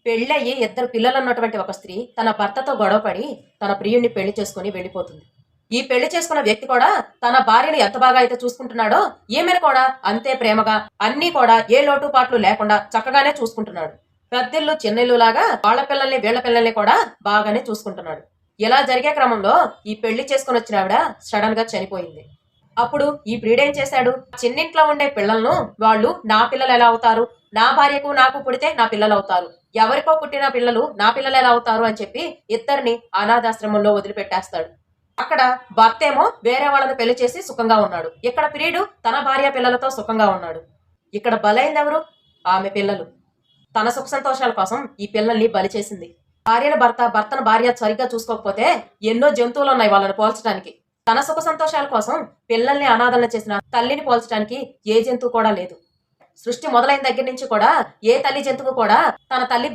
పెళ్ళయి ఇద్దరు పిల్లలున్నటువంటి ఒక స్త్రీ తన భర్తతో గొడవపడి తన ప్రియుణ్ణి పెళ్లి చేసుకుని వెళ్ళిపోతుంది. ఈ పెళ్లి చేసుకున్న వ్యక్తి కూడా తన భార్యని ఎంత బాగా అయితే చూసుకుంటున్నాడో ఈమెను కూడా అంతే ప్రేమగా అన్నీ కూడా ఏ లోటుపాట్లు లేకుండా చక్కగానే చూసుకుంటున్నాడు. పెద్దిల్లు చిన్నిల్లు లాగా వాళ్ళ పిల్లల్ని వీళ్ళ పిల్లల్ని కూడా బాగానే చూసుకుంటున్నాడు. ఇలా జరిగే క్రమంలో ఈ పెళ్లి చేసుకుని వచ్చిన ఆవిడ సడన్ గా చనిపోయింది. అప్పుడు ఈ ప్రియుడేం చేశాడు, చిన్నింట్లో ఉండే పిల్లలను వాళ్ళు నా పిల్లలు ఎలా అవుతారు, నా భార్యకు నాకు పుడితే నా పిల్లలు అవుతారు, ఎవరికో పుట్టిన పిల్లలు నా పిల్లలు ఎలా అవుతారు అని చెప్పి ఇద్దరిని అనాథాశ్రమంలో వదిలిపెట్టేస్తాడు. అక్కడ భర్త ఏమో వేరే వాళ్ళని పెళ్లి చేసి సుఖంగా ఉన్నాడు. ఇక్కడ ప్రియుడు తన భార్య పిల్లలతో సుఖంగా ఉన్నాడు. ఇక్కడ బలైంది ఎవరు? ఆమె పిల్లలు. తన సుఖ సంతోషాల కోసం ఈ పిల్లల్ని బలి చేసింది. భార్యను భర్త, భర్తను భార్య సరిగ్గా చూసుకోకపోతే ఎన్నో జంతువులు ఉన్నాయి వాళ్ళని పోల్చడానికి. తన సుఖ సంతోషాల కోసం పిల్లల్ని అనాథలను చేసిన తల్లిని పోల్చడానికి ఏ జంతువు కూడా లేదు. సృష్టి మొదలైన దగ్గర నుంచి కూడా ఏ తల్లి జంతువు కూడా తన తల్లి